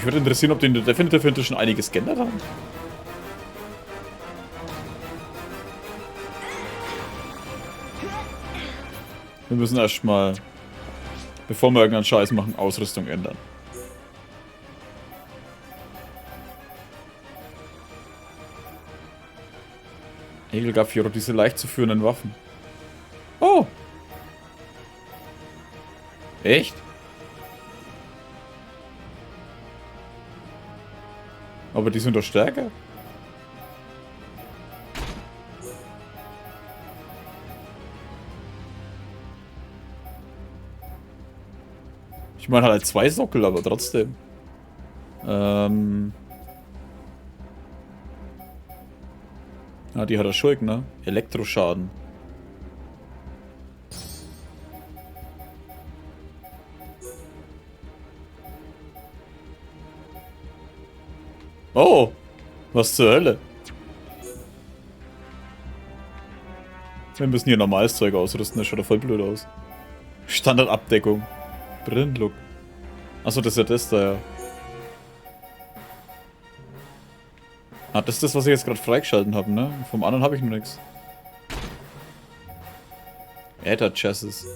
Mich würde interessieren, ob die in der Definitive Hinte schon einiges geändert haben. Wir müssen erstmal, bevor wir irgendeinen Scheiß machen, Ausrüstung ändern. Egel gab Fiora diese leicht zu führenden Waffen. Oh! Echt? Aber die sind doch stärker. Ich meine halt 2 Sockel, aber trotzdem. Ja, die hat er Schulk, ne? Elektroschaden. Oh! Was zur Hölle? Wir müssen hier normales Zeug ausrüsten, das schaut doch voll blöd aus. Standardabdeckung. Brillenglock. Achso, das ist ja das da, ja. Ah, das ist das, was ich jetzt gerade freigeschalten habe, ne? Vom anderen habe ich nur nichts. Äther Chassis.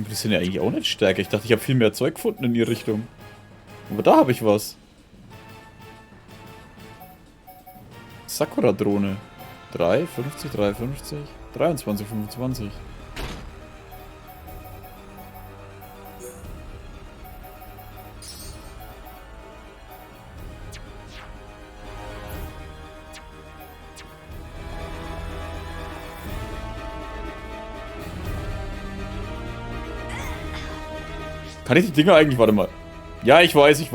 Die sind ja eigentlich auch nicht stärker. Ich dachte, ich habe viel mehr Zeug gefunden in die Richtung. Aber da habe ich was. Sakura-Drohne. 3,50, 3,50, 23,25. Kann ich die Dinger eigentlich... Warte mal. Ja, ich weiß.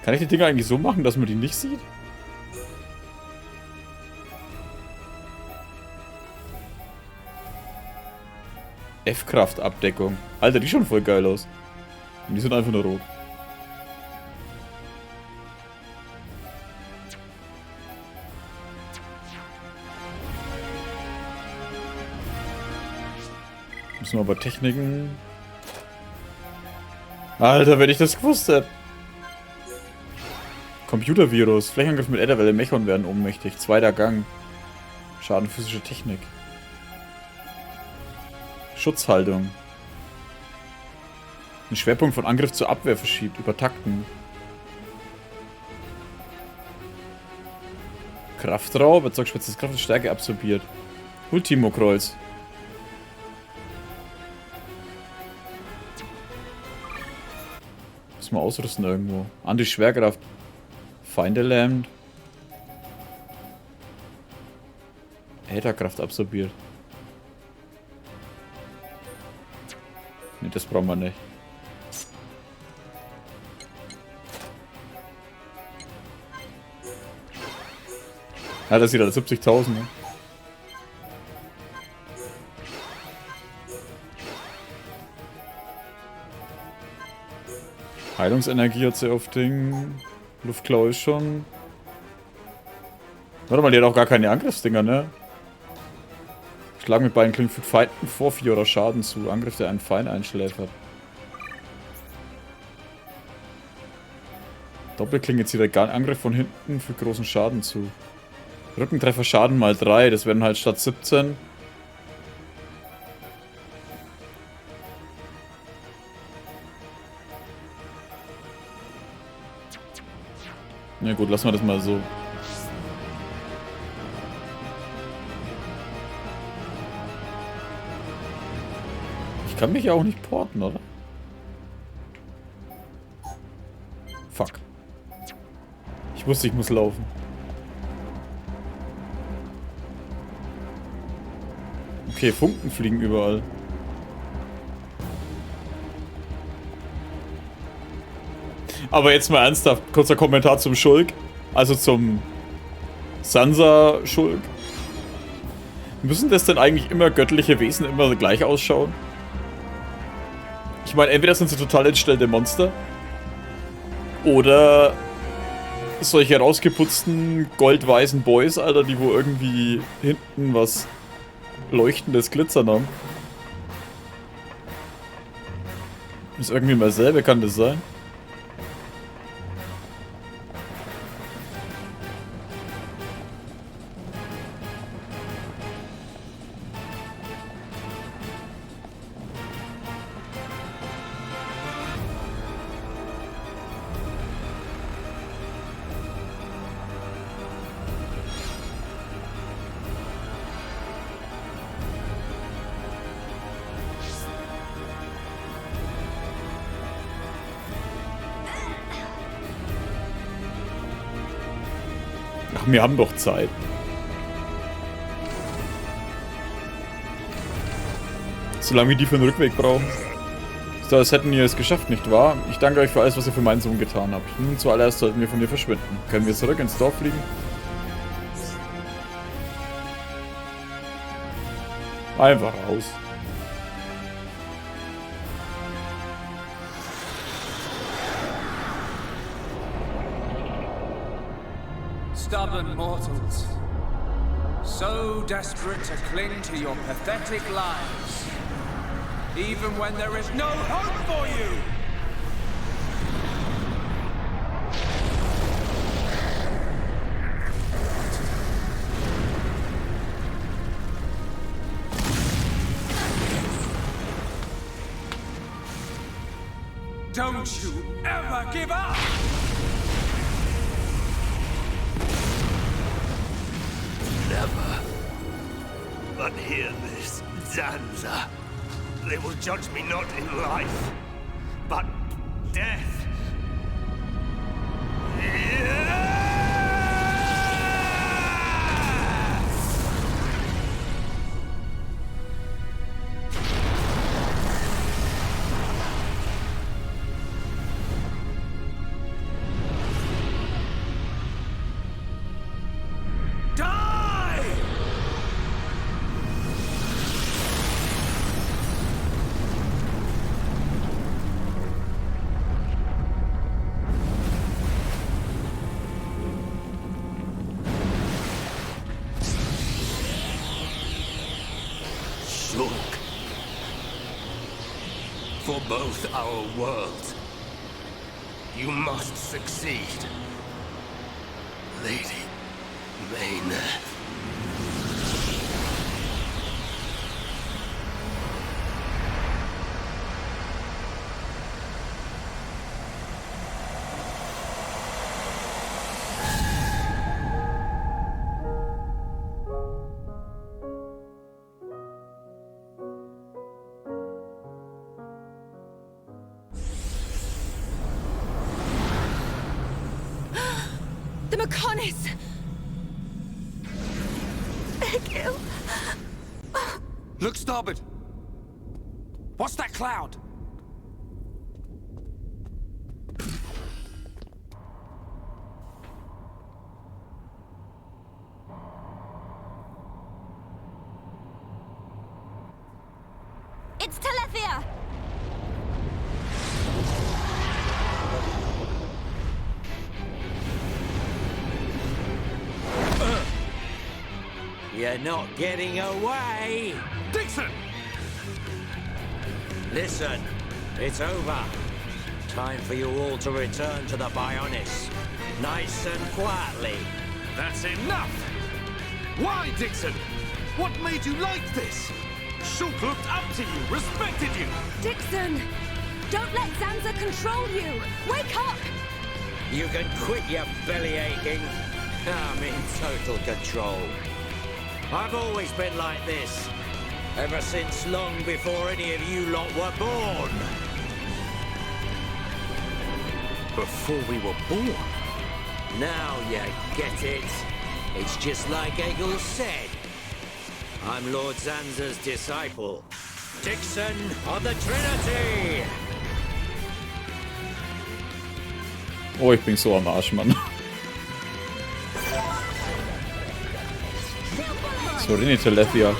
Kann ich die Dinger eigentlich so machen, dass man die nicht sieht? F-Kraft-Abdeckung. Alter, die schauen voll geil aus. Und die sind einfach nur rot. Müssen wir aber Techniken... Alter, wenn ich das gewusst hätte. Computervirus. Flächenangriff mit Ätherwelle. Mechon werden ohnmächtig. 2. Gang. Schaden physische Technik. Schutzhaltung. Den Schwerpunkt von Angriff zur Abwehr verschiebt. Übertakten. Kraftraub. Erzeugt spezielles Kraft und Stärke absorbiert. Ultimo-Kreuz. Muss man ausrüsten irgendwo. Anti-Schwerkraft. Feinde lähmt. Ätherkraft absorbiert. Ne, das brauchen wir nicht. Ja, das sieht halt 70.000, ne? Heilungsenergie hat sie auf Ding. Luftklau ist schon. Warte mal, die hat auch gar keine Angriffsdinger, ne? Schlag mit beiden Klingen fügt Feinden vor 4 oder Schaden zu. Angriff, der einen Feind einschläfert. Doppelklinge zieht direkt gar Angriff von hinten fügt großen Schaden zu. Rückentreffer Schaden mal 3. Das werden halt statt 17. Na gut, lassen wir das mal so. Ich kann mich ja auch nicht porten, oder? Fuck. Ich wusste, ich muss laufen. Okay, Funken fliegen überall. Aber jetzt mal ernsthaft, kurzer Kommentar zum Schulk. Also zum Sansa-Schulk. Müssen das denn eigentlich immer göttliche Wesen immer gleich ausschauen? Ich meine, entweder sind sie total entstellte Monster. Oder solche rausgeputzten, goldweißen Boys, Alter, die wo irgendwie hinten was leuchtendes Glitzern haben. Ist irgendwie mal selber, kann das sein? Ach, wir haben doch Zeit. Solange wir die für den Rückweg brauchen. So, als hätten wir es geschafft, nicht wahr? Ich danke euch für alles, was ihr für meinen Sohn getan habt. Nun zuallererst sollten wir von hier verschwinden. Können wir zurück ins Dorf fliegen? Einfach raus. Stubborn mortals, so desperate to cling to your pathetic lives, even when there is no hope for you! Don't you ever give up! Never. But hear this, Zanza. They will judge me not in life, but death. For both our worlds, you must succeed. Lady Maynard. The Mechonis! Look starboard! What's that cloud? It's Telethia! You're not getting away! Dixon! Listen, it's over. Time for you all to return to the BIONIS. Nice and quietly. That's enough! Why, Dixon? What made you like this? Shulk looked up to you, respected you! Dixon! Don't let Zanza control you! Wake up! You can quit your belly aching. I'm in total control. I've always been like this. Ever since long before any of you lot were born. Before we were born? Now you get it. It's just like Egil said. I'm Lord Zanza's disciple. Dixon of the Trinity! Oh, ich bin so am Arsch, Mann. Sorry, nicht Telethia.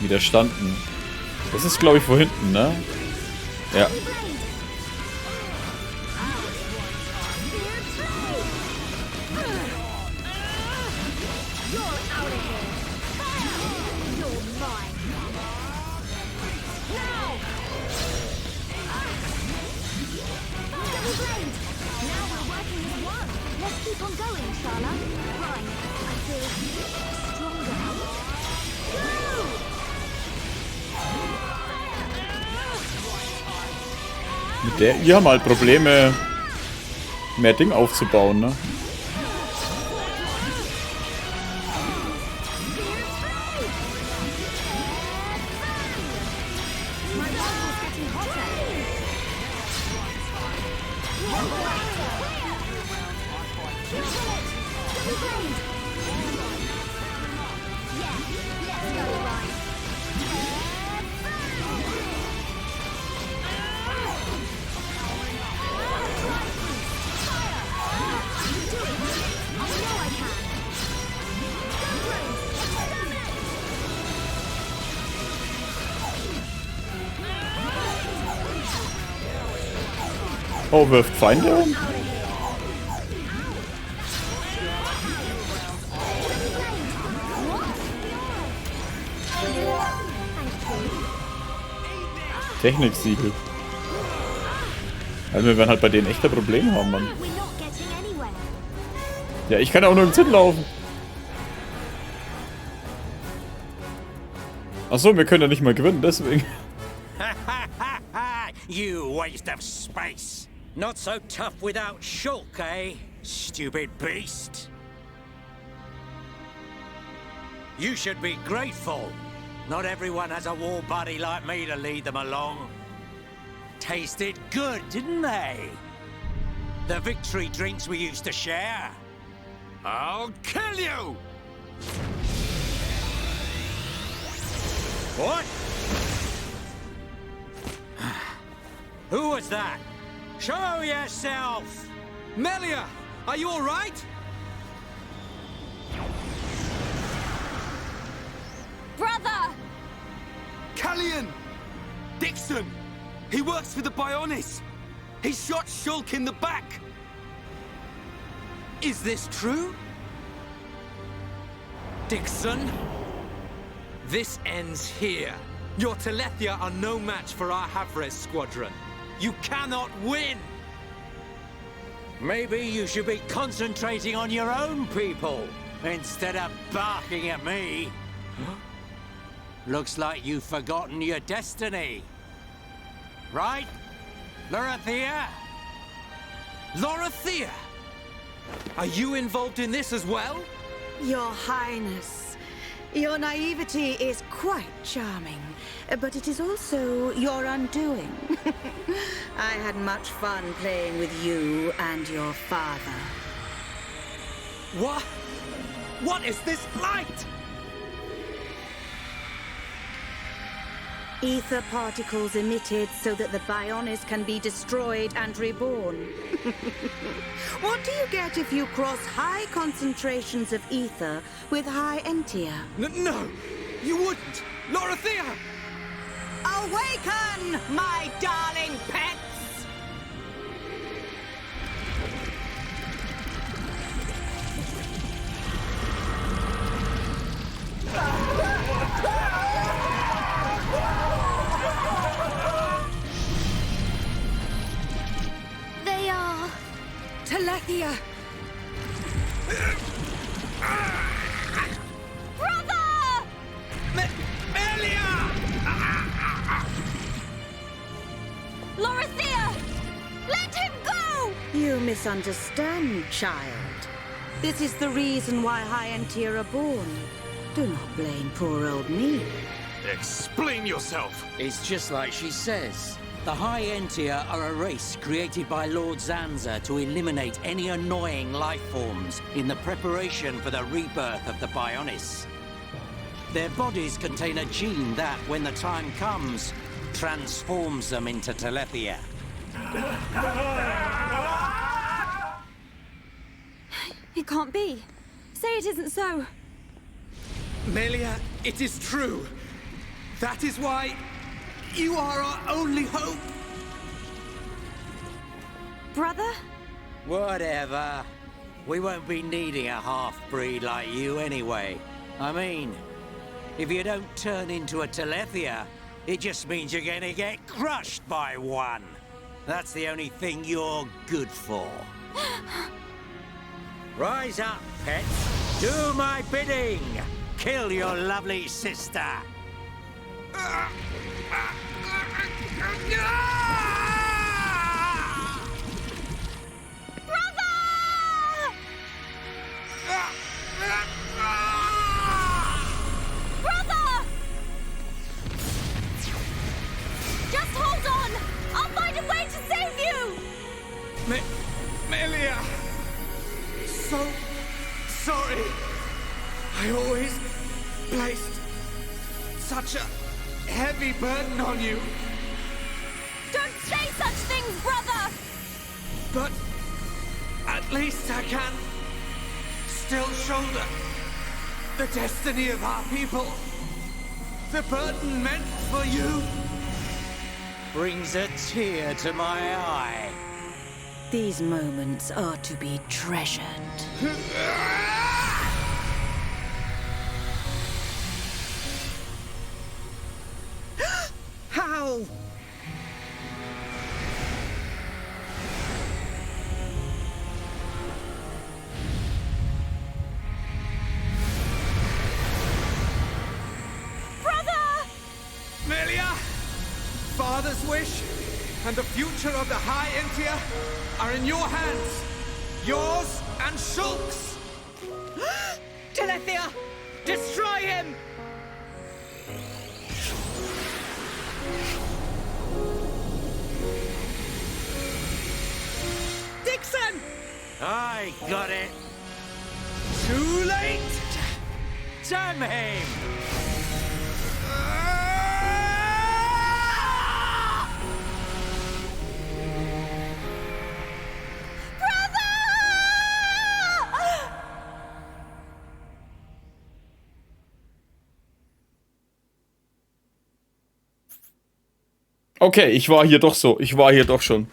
Widerstanden. Das ist, glaube ich, vor hinten, ne? Ja. Lala. Fine. I feel stronger. Mit der, wir haben halt Probleme, mehr Ding aufzubauen, ne? Oh, wirft Feinde um? Techniksiegel. Also wir werden halt bei denen echte Probleme haben, Mann. Ja, ich kann auch nirgends hinlaufen. Achso, wir können ja nicht mal gewinnen, deswegen. You waste of space. Not so tough without Shulk, eh? Stupid beast. You should be grateful. Not everyone has a war buddy like me to lead them along. Tasted good, didn't they? The victory drinks we used to share. I'll kill you! What? Who was that? Show yourself! Melia, are you all right? Brother! Callian! Dixon! He works for the BIONIS! He shot Shulk in the back! Is this true? Dixon? This ends here. Your Telethia are no match for our Havres squadron. You cannot win! Maybe you should be concentrating on your own people, instead of barking at me. Looks like you've forgotten your destiny. Right? Lorithia? Lorithia! Are you involved in this as well? Your Highness, your naivety is quite charming, but it is also your undoing. I had much fun playing with you and your father. What? What is this light? Ether particles emitted so that the BIONIS can be destroyed and reborn. What do you get if you cross high concentrations of ether with high entia? No! You wouldn't! Lorithia! Awaken, my darling pets! They are... Telethia! Brother! Melia! Lorithia! Let him go! You misunderstand, child. This is the reason why high entia are born. Do not blame poor old me. Explain yourself! It's just like she says. The High Entia are a race created by Lord Zanza to eliminate any annoying life forms in the preparation for the rebirth of the BIONIS. Their bodies contain a gene that, when the time comes, transforms them into Telethia. It can't be. Say it isn't so. Melia, it is true. That is why you are our only hope. Brother? Whatever. We won't be needing a half-breed like you anyway. I mean, if you don't turn into a Telethia, it just means you're gonna get crushed by one. That's the only thing you're good for. Rise up, pets. Do my bidding. Kill your lovely sister. Brother! Just hold on! I'll find a way to save you! Melia! So sorry. I always placed such a heavy burden on you. Don't say such things, brother! But at least I can still shoulder the destiny of our people. The burden meant for you. Brings a tear to my eye. These moments are to be treasured. How? Brother! Melia! Father's wish and the future of the High Entia are in your hands. Yours and Shulk's. Telethia! Destroy him! Dixon! I got it. Too late! Damn him! Okay, ich war hier doch so. Ich war hier doch schon.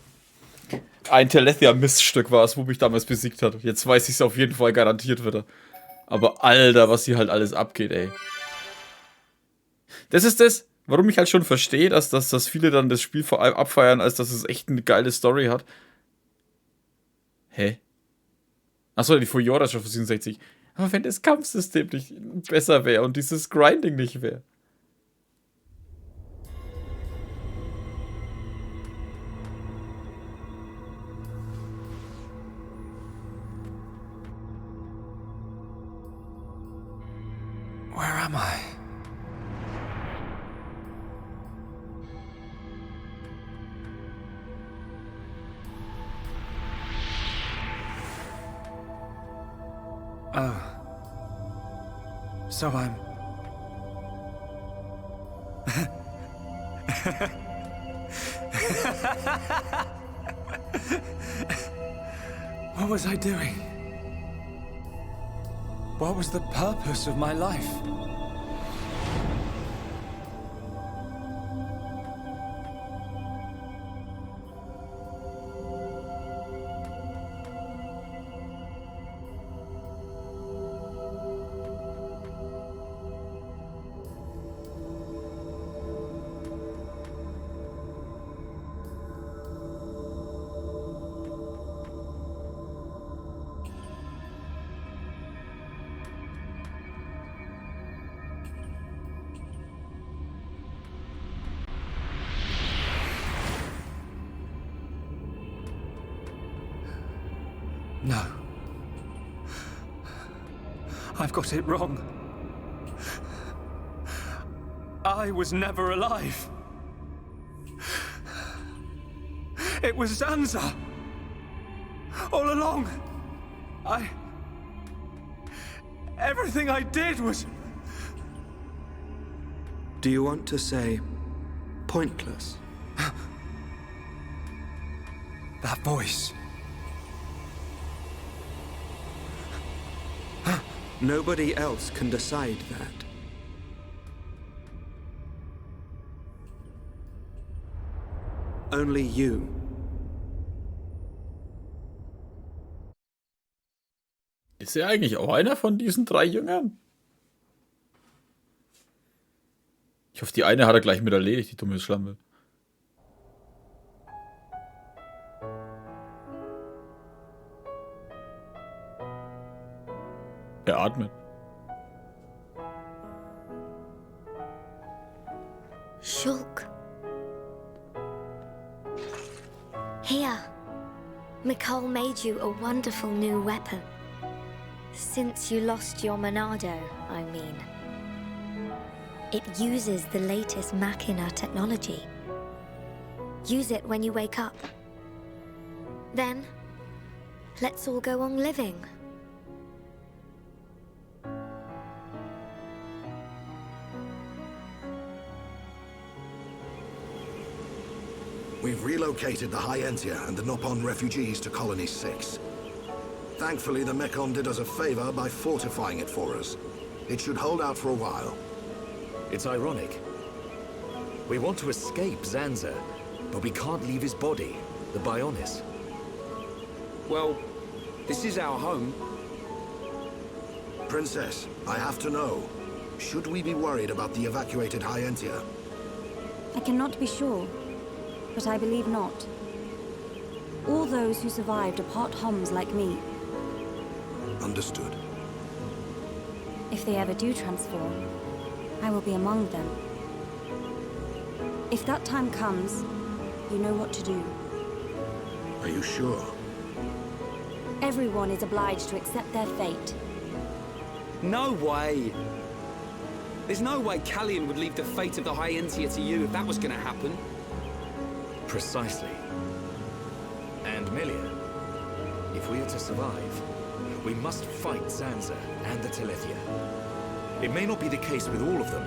Ein Telethia-Miststück war es, wo mich damals besiegt hat. Jetzt weiß ich es auf jeden Fall garantiert wieder. Aber Alter, was hier halt alles abgeht, ey. Das ist das, warum ich halt schon verstehe, dass viele dann das Spiel vor allem abfeiern, als dass es echt eine geile Story hat. Hä? Achso, die Fujora schon für 67. Aber wenn das Kampfsystem nicht besser wäre und dieses Grinding nicht wäre. Where am I? Oh. So I'm... What was I doing? What was the purpose of my life? No. I've got it wrong. I was never alive. It was Zanza. All along. Everything I did was... Do you want to say pointless? That voice. Nobody else can decide that. Only you. Ist er eigentlich auch einer von diesen 3 Jüngern? Ich hoffe, die eine hat er gleich mit erledigt, die dumme Schlampe. Er atmet. Shulk. Here. Mikol made you a wonderful new weapon. Since you lost your Monado, I mean. It uses the latest Machina technology. Use it when you wake up. Then, let's all go on living. We've relocated the Hyentia and the Nopon refugees to Colony 6. Thankfully, the Mechon did us a favor by fortifying it for us. It should hold out for a while. It's ironic. We want to escape Zanza, but we can't leave his body, the BIONIS. Well, this is our home. Princess, I have to know. Should we be worried about the evacuated Hyentia? I cannot be sure, but I believe not. All those who survived are part Homs like me. Understood. If they ever do transform, I will be among them. If that time comes, you know what to do. Are you sure? Everyone is obliged to accept their fate. No way! There's no way Callian would leave the fate of the Hyentia to you if that was gonna happen. Precisely. And Melia, if we are to survive, we must fight Zanza and the Telethia. It may not be the case with all of them,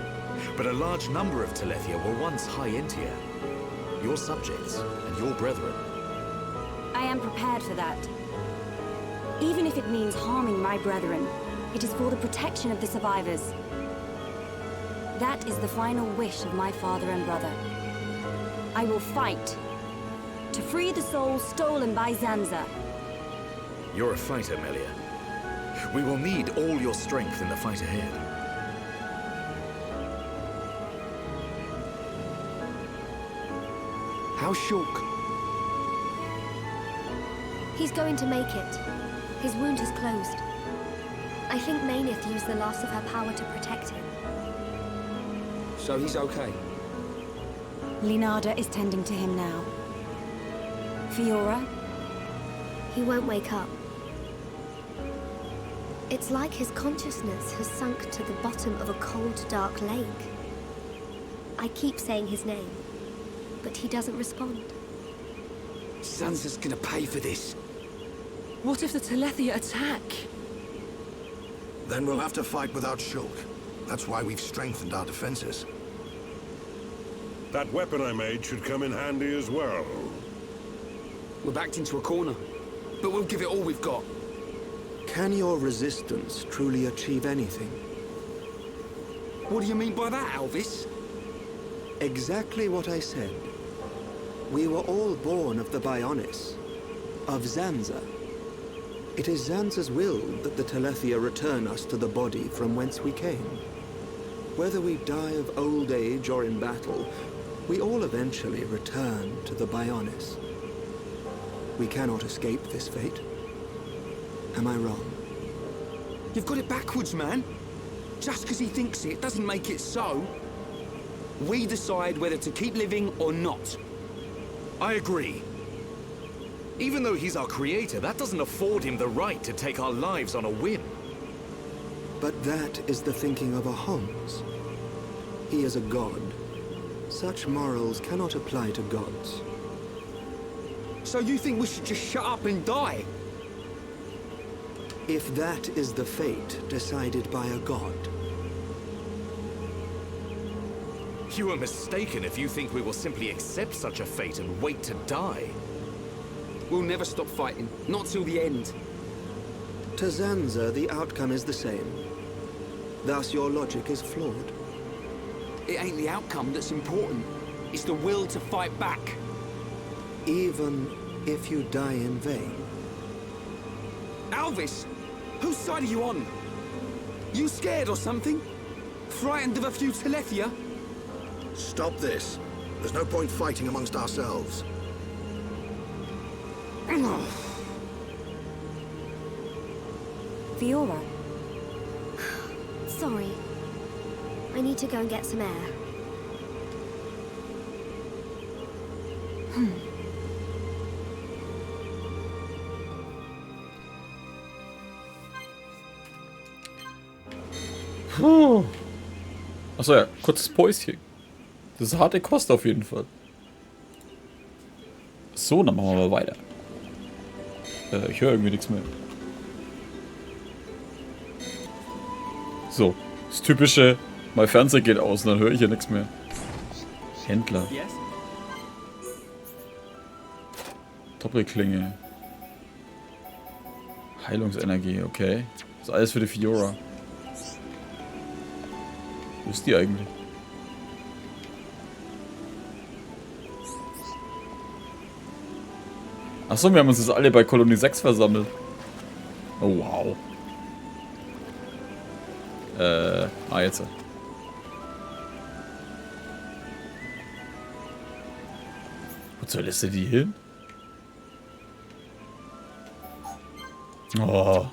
but a large number of Telethia were once Hyentia. Your subjects and your brethren. I am prepared for that. Even if it means harming my brethren, it is for the protection of the survivors. That is the final wish of my father and brother. I will fight to free the soul stolen by Zanza. You're a fighter, Melia. We will need all your strength in the fight ahead. How's Shulk? He's going to make it. His wound has closed. I think Mainith used the last of her power to protect him. So he's okay? Linada is tending to him now. Fiora? He won't wake up. It's like his consciousness has sunk to the bottom of a cold, dark lake. I keep saying his name, but he doesn't respond. Zanza's gonna pay for this. What if the Telethia attack? Then we'll have to fight without Shulk. That's why we've strengthened our defenses. That weapon I made should come in handy as well. We're backed into a corner, but we'll give it all we've got. Can your resistance truly achieve anything? What do you mean by that, Alvis? Exactly what I said. We were all born of the BIONIS, of Zanza. It is Zanza's will that the Telethia return us to the body from whence we came. Whether we die of old age or in battle, we all eventually return to the BIONIS. We cannot escape this fate. Am I wrong? You've got it backwards, man. Just because he thinks it doesn't make it so. We decide whether to keep living or not. I agree. Even though he's our creator, that doesn't afford him the right to take our lives on a whim. But that is the thinking of a Homs. He is a god. Such morals cannot apply to gods. So you think we should just shut up and die? If that is the fate decided by a god. You are mistaken if you think we will simply accept such a fate and wait to die. We'll never stop fighting, not till the end. To Zanza, the outcome is the same. Thus, your logic is flawed. It ain't the outcome that's important. It's the will to fight back. Even if you die in vain. Alvis, whose side are you on? You scared or something? Frightened of a few Telethia? Stop this. There's no point fighting amongst ourselves. Fiora, I need to go and get some air. Puh. Achso, ja, kurzes Päuschen. Das ist harte Kost auf jeden Fall. So, dann machen wir mal weiter. Ich höre irgendwie nichts mehr. So, das typische, mein Fernseher geht aus und dann höre ich ja nichts mehr. Händler. Doppelklinge. Heilungsenergie, okay. Das ist alles für die Fiora. Wo ist die eigentlich? Achso, wir haben uns jetzt alle bei Kolonie 6 versammelt. Oh, wow. Jetzt. Wozu lässt du die hin? Oh.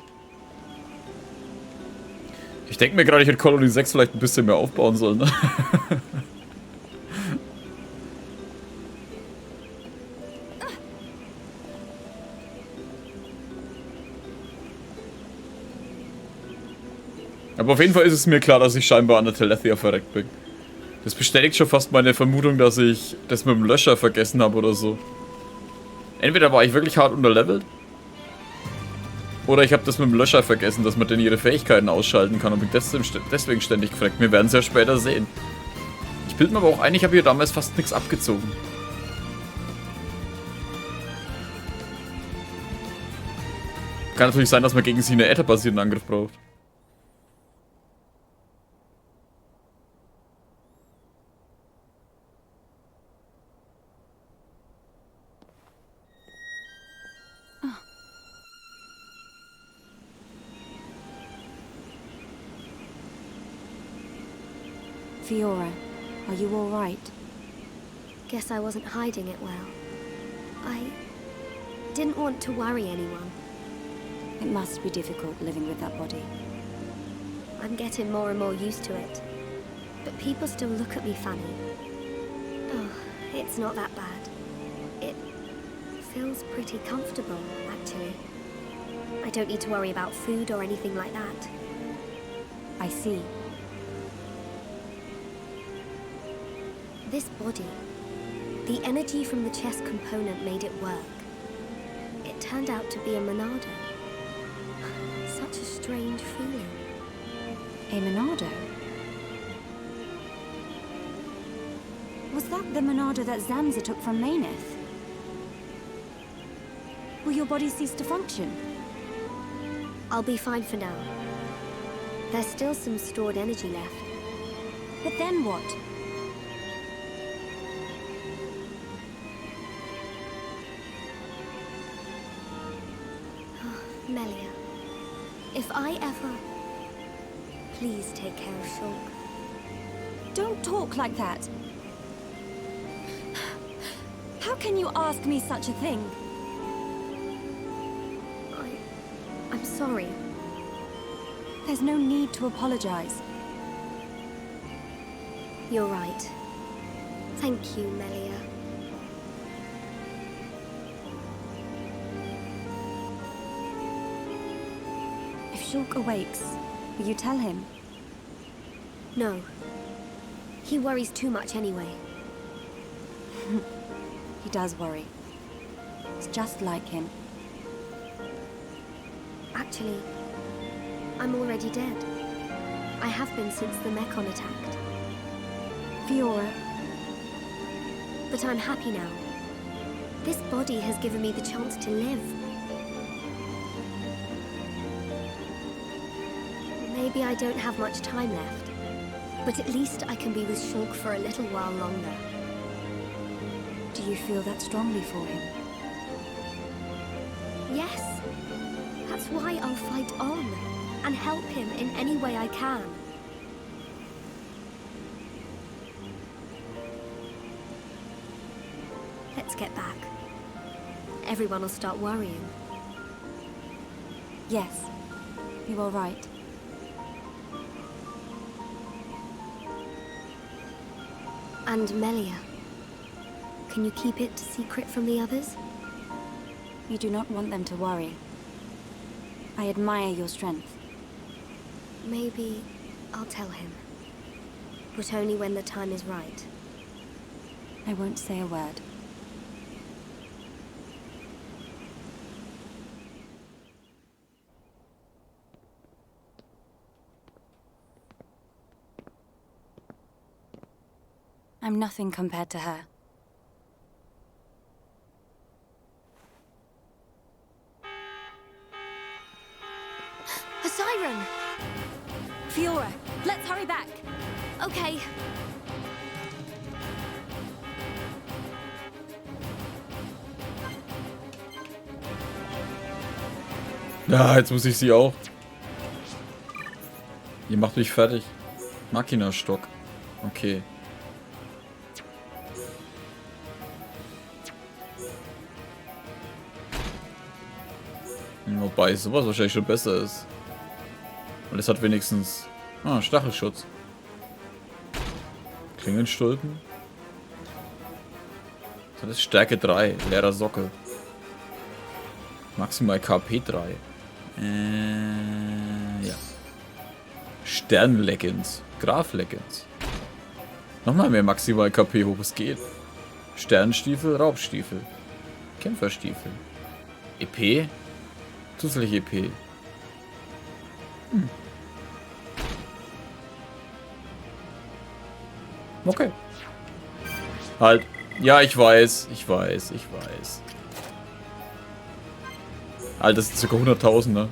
Ich denke mir gerade, ich hätte Kolonie 6 vielleicht ein bisschen mehr aufbauen sollen. Ne? Aber auf jeden Fall ist es mir klar, dass ich scheinbar an der Telethia verreckt bin. Das bestätigt schon fast meine Vermutung, dass ich das mit dem Löscher vergessen habe oder so. Entweder war ich wirklich hart unterlevelt. Oder ich habe das mit dem Löscher vergessen, dass man denn ihre Fähigkeiten ausschalten kann und bin deswegen ständig gefreckt. Wir werden es ja später sehen. Ich bilde mir aber auch ein, ich habe hier damals fast nichts abgezogen. Kann natürlich sein, dass man gegen sie einen Äther-basierten Angriff braucht. Fiora, are you all right? Guess I wasn't hiding it well. I didn't want to worry anyone. It must be difficult living with that body. I'm getting more and more used to it. But people still look at me funny. Oh, it's not that bad. It feels pretty comfortable, actually. I don't need to worry about food or anything like that. I see. This body, the energy from the chest component made it work. It turned out to be a Monado. Such a strange feeling. A Monado? Was that the Monado that Zanza took from Mechonis? Will your body cease to function? I'll be fine for now. There's still some stored energy left. But then what? Melia, if I ever... Please take care of Shulk. Don't talk like that. How can you ask me such a thing? I'm sorry. There's no need to apologize. You're right. Thank you, Melia. If Shulk awakes, will you tell him? No. He worries too much anyway. He does worry. It's just like him. Actually, I'm already dead. I have been since the Mechon attacked. Fiora. But I'm happy now. This body has given me the chance to live. Maybe I don't have much time left, but at least I can be with Shulk for a little while longer. Do you feel that strongly for him? Yes. That's why I'll fight on and help him in any way I can. Let's get back. Everyone will start worrying. Yes, you are right. And Melia. Can you keep it secret from the others? You do not want them to worry. I admire your strength. Maybe I'll tell him. But only when the time is right. I won't say a word. I'm nothing compared to her. A siren! Fiora, let's hurry back. Okay. Ja, jetzt muss ich sie auch. Ihr macht mich fertig. Machina-Stock. Okay. Wobei sowas wahrscheinlich schon besser ist. Und es hat wenigstens... Stachelschutz. Klingenstulpen. Das ist Stärke 3. Leerer Sockel. Maximal KP 3. Ja. Sternleggings. Graf-Leggings. Nochmal mehr maximal KP hoch es geht. Sternenstiefel, Raubstiefel. Kämpferstiefel. EP. Zusätzliche EP. Okay. Halt. Ja, ich weiß. Alter, das sind ca. 100.000, ne?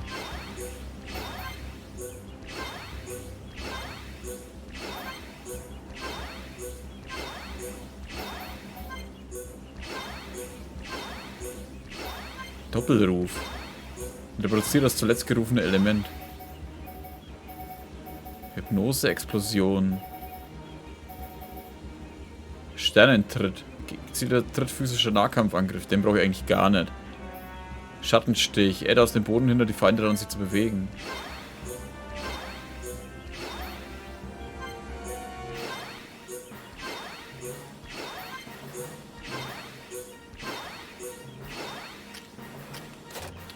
Doppelruf. Reproduziert das zuletzt gerufene Element. Hypnose, Explosion. Sternentritt. Gezielter trittphysischer Nahkampfangriff. Den brauche ich eigentlich gar nicht. Schattenstich. Adder aus dem Boden hindert die Feinde daran, sich zu bewegen.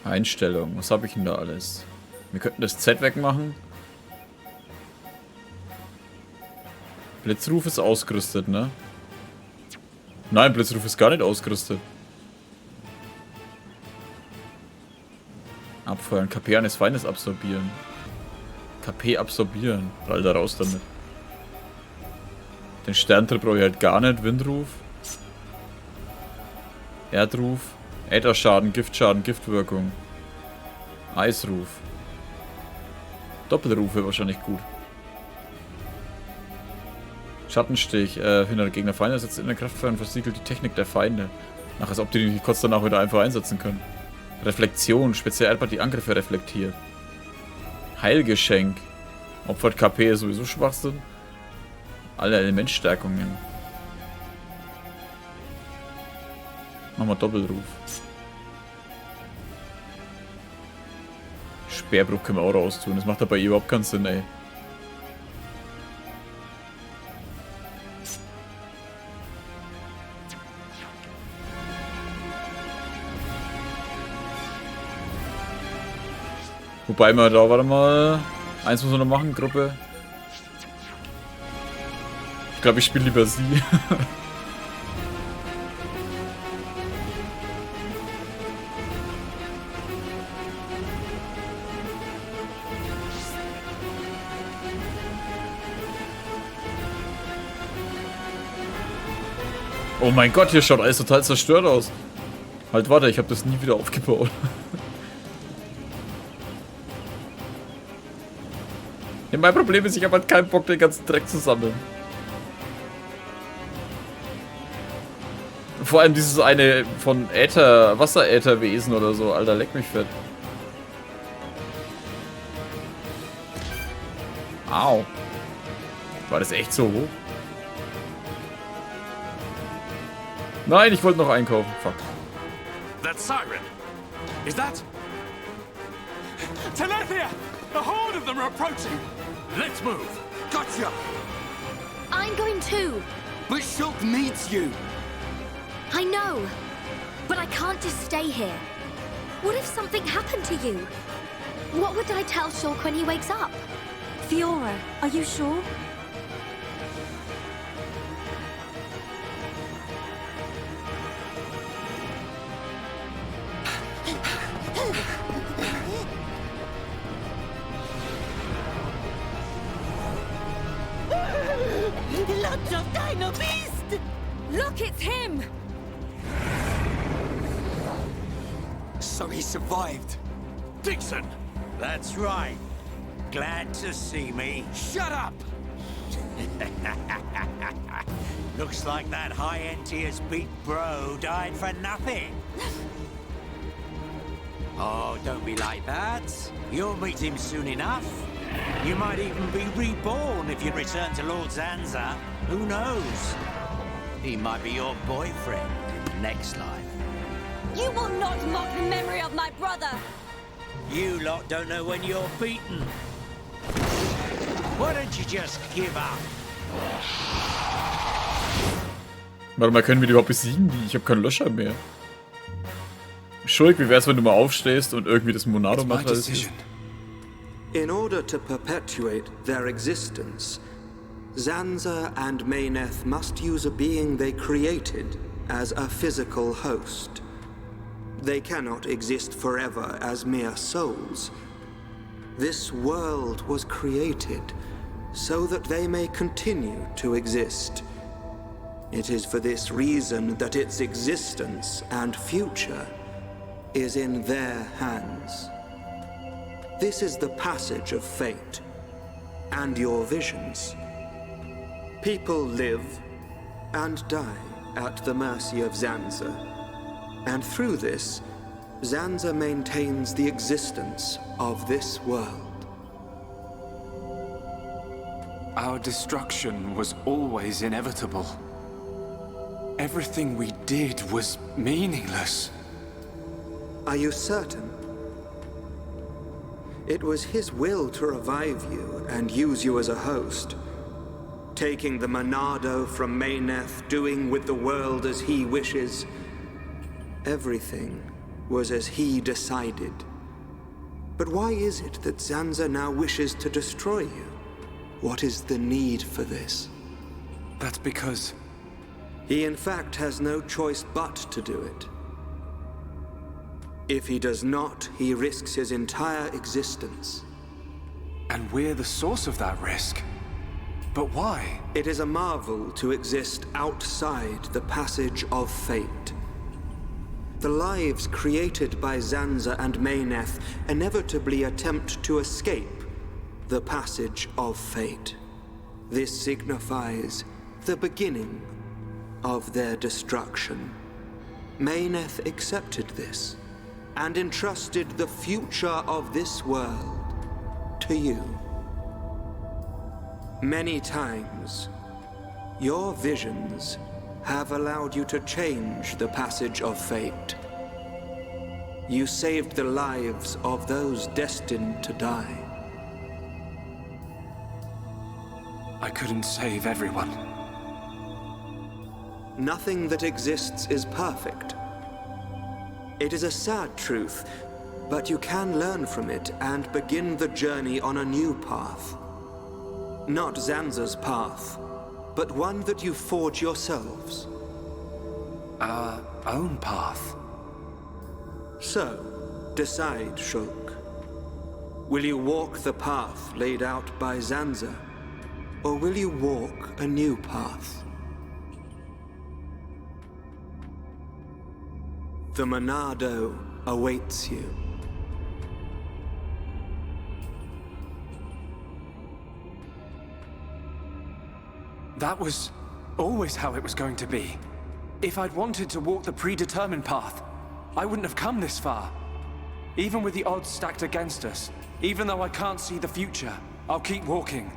Einstellung. Was habe ich denn da alles? Wir könnten das Z wegmachen. Blitzruf ist ausgerüstet, ne? Nein, Blitzruf ist gar nicht ausgerüstet. Abfeuern. KP eines Feindes absorbieren. KP absorbieren. Alter, raus damit. Den Sterntritt brauche ich halt gar nicht. Windruf. Erdruf. Ätherschaden, Giftschaden, Giftwirkung. Eisruf. Doppelruf wäre wahrscheinlich gut. Schattenstich. Hindert Gegner Feinde, setzt in der Kraftfeuer und versiegelt die Technik der Feinde. Ach, als ob die nicht kurz danach wieder einfach einsetzen können. Reflexion. Speziell die Angriffe reflektiert. Heilgeschenk. Opfert KP sowieso Schwachsinn. Alle Elementstärkungen. Machen wir Doppelruf. Speerbruch können wir auch raus tun. Das macht aber überhaupt keinen Sinn, ey. Wobei wir da, warte mal. Eins muss man noch machen, Gruppe. Ich glaube, ich spiele lieber sie. Oh mein Gott, hier schaut alles total zerstört aus. Halt, warte, ich habe das nie wieder aufgebaut. Ja, mein Problem ist, ich habe halt keinen Bock, den ganzen Dreck zu sammeln. Vor allem dieses eine von Äther, Wasserätherwesen oder so. Alter, leck mich fett. Au. War das echt so hoch? Nein, ich wollte noch einkaufen. Fuck. That siren. Is that? Telethia! A horde of them are approaching! Let's move! Gotcha! I'm going too. But Shulk needs you. I know, but I can't just stay here. What if something happened to you? What would I tell Shulk when he wakes up? Fiora, are you sure? Lots of Dino Beast! Look, it's him! So he survived. Dixon! That's right. Glad to see me. Shut up! Looks like that high-entier's beat bro died for nothing. Oh, don't be like that. You'll meet him soon enough. You might even be reborn if you return to Lord Zanza. Who knows? He might be your boyfriend in the next life. You will not mock the memory of my brother! You lot don't know when you're beaten. Why don't you just give up? Warte mal, können wir die überhaupt besiegen? Ich habe keinen Löscher mehr. Schulk, wie wär's, wenn du mal aufstehst und irgendwie das Monado machst? In order to perpetuate their existence, Zanza and Meyneth must use a being they created as a physical host. They cannot exist forever as mere souls. This world was created so that they may continue to exist. It is for this reason that its existence and future is in their hands. This is the passage of fate, and your visions. People live and die at the mercy of Zanza, and through this, Zanza maintains the existence of this world. Our destruction was always inevitable. Everything we did was meaningless. Are you certain? It was his will to revive you and use you as a host. Taking the Monado from Meyneth, doing with the world as he wishes. Everything was as he decided. But why is it that Zanza now wishes to destroy you? What is the need for this? That's because... He in fact has no choice but to do it. If he does not, he risks his entire existence. And we're the source of that risk. But why? It is a marvel to exist outside the passage of fate. The lives created by Zanza and Meyneth inevitably attempt to escape the passage of fate. This signifies the beginning of their destruction. Meyneth accepted this and entrusted the future of this world to you. Many times, your visions have allowed you to change the passage of fate. You saved the lives of those destined to die. I couldn't save everyone. Nothing that exists is perfect. It is a sad truth, but you can learn from it and begin the journey on a new path. Not Zanza's path, but one that you forge yourselves. Our own path. So, decide, Shulk. Will you walk the path laid out by Zanza, or will you walk a new path? The Monado awaits you. That was always how it was going to be. If I'd wanted to walk the predetermined path, I wouldn't have come this far. Even with the odds stacked against us, even though I can't see the future, I'll keep walking.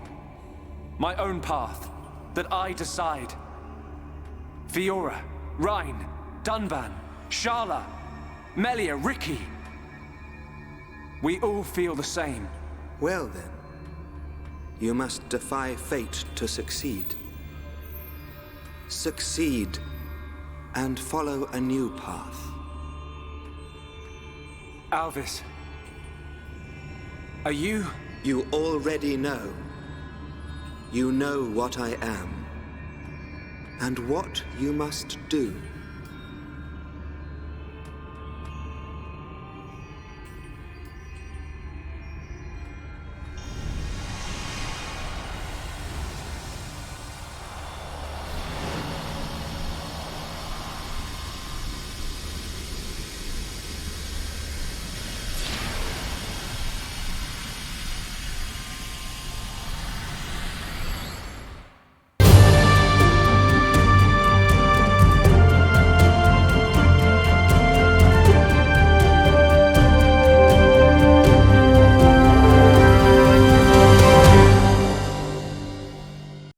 My own path, that I decide. Fiora, Rhine, Dunban, Sharla, Melia, Ricky. We all feel the same. Well then, you must defy fate to succeed. succeed, and follow a new path. Alvis, are you... You already know. You know what I am, and what you must do.